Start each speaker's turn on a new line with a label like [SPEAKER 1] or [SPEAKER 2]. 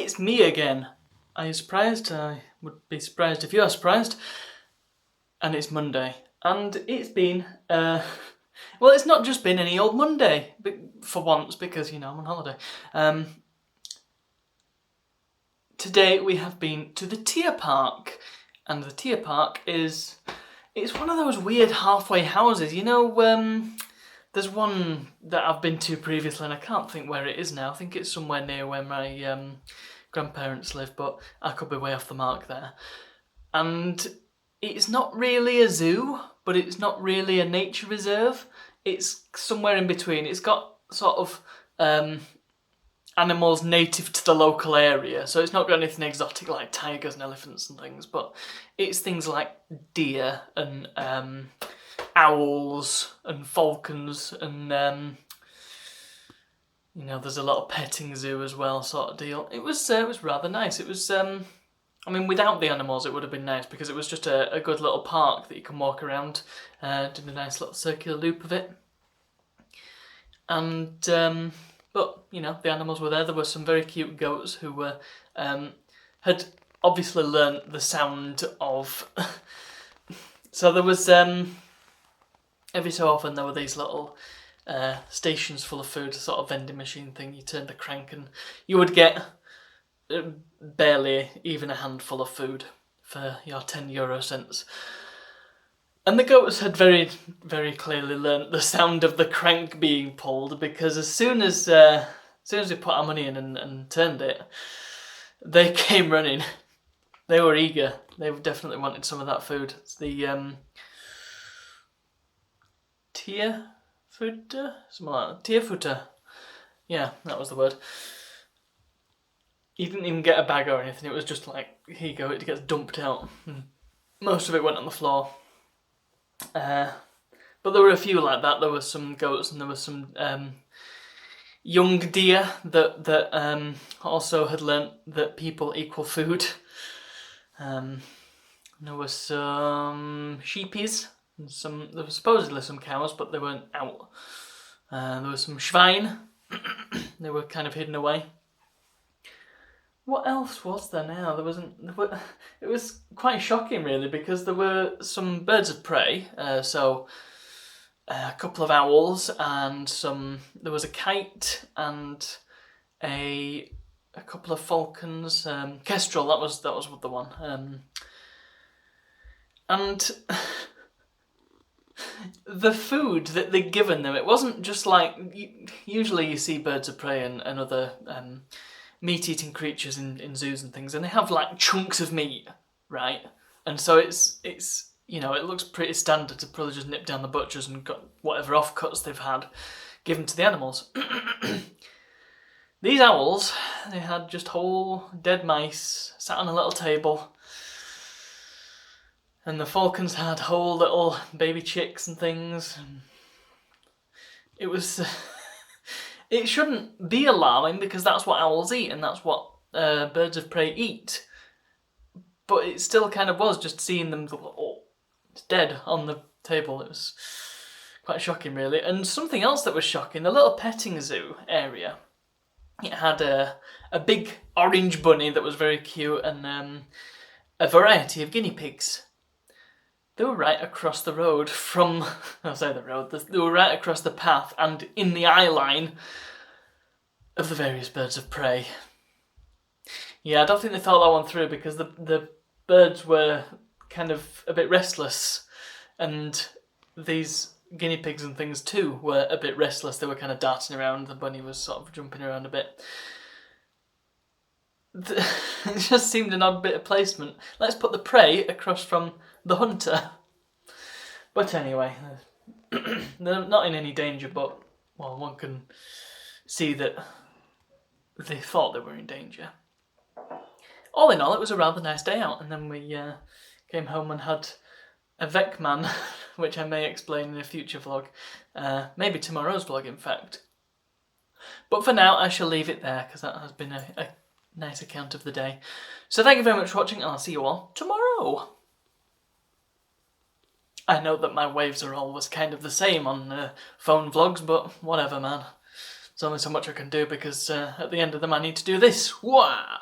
[SPEAKER 1] it's me again. Are you surprised? I would be surprised if you are surprised. And it's Monday. And it's been, well, it's not just been any old Monday, for once, because, you know, I'm on holiday. Today we have been to the Tier Park. And the Tier Park it's one of those weird halfway houses. You know, there's one that I've been to previously and I can't think where it is now. I think it's somewhere near where my grandparents live, but I could be way off the mark there. And it's not really a zoo, but it's not really a nature reserve. It's somewhere in between. It's got sort of animals native to the local area, so it's not got anything exotic like tigers and elephants and things, but it's things like deer and owls and falcons and you know, there's a lot of petting zoo as well, sort of deal. It was rather nice. It was I mean, without the animals it would have been nice because it was just a good little park that you can walk around, did a nice little circular loop of it. And but, you know, the animals were there. There were some very cute goats who were had obviously learnt the sound of... So there was, every so often there were these little stations full of food, a sort of vending machine thing. You turned the crank and you would get barely even a handful of food for your 10 euro cents. And the goats had very, very clearly learnt the sound of the crank being pulled, because as soon as we put our money in and turned it, they came running. They were eager. They definitely wanted some of that food. It's the Tierfutter? Something like that. Tierfutter. Yeah, that was the word. You didn't even get a bag or anything. It was just like, here you go, it gets dumped out. Most of it went on the floor. But there were a few like that. There were some goats and there were some young deer that also had learnt that people equal food. There were some sheepies and there were supposedly some cows, but they weren't out. There were some Schwein. They were kind of hidden away. What else was there now? It was quite shocking, really, because there were some birds of prey. So a couple of owls and there was a kite and a couple of falcons. Kestrel, that was the one. And the food that they'd given them, it wasn't just like... Usually you see birds of prey and other... meat-eating creatures in zoos and things, and they have like chunks of meat, right? And so it's you know, it looks pretty standard to probably just nip down the butchers and got whatever offcuts they've had given to the animals. These owls, they had just whole dead mice sat on a little table, and the falcons had whole little baby chicks and things. And it was... It shouldn't be alarming because that's what owls eat and that's what birds of prey eat. But it still kind of was, just seeing them, oh, it's dead on the table. It was quite shocking, really. And something else that was shocking, the little petting zoo area. It had a big orange bunny that was very cute and a variety of guinea pigs. They were right across the road from... I'll say the road. They were right across the path and in the eye line of the various birds of prey. Yeah, I don't think they thought that one through because the birds were kind of a bit restless, and these guinea pigs and things too were a bit restless. They were kind of darting around. The bunny was sort of jumping around a bit. It just seemed an odd bit of placement. Let's put the prey across from the hunter. But anyway, they're not in any danger, but, well, one can see that they thought they were in danger. All in all, it was a rather nice day out, and then we came home and had a Vecman, which I may explain in a future vlog. Maybe tomorrow's vlog, in fact. But for now, I shall leave it there, because that has been a nice account of the day. So thank you very much for watching, and I'll see you all tomorrow. I know that my waves are always kind of the same on phone vlogs, but whatever, man. There's only so much I can do because at the end of them I need to do this. Wah!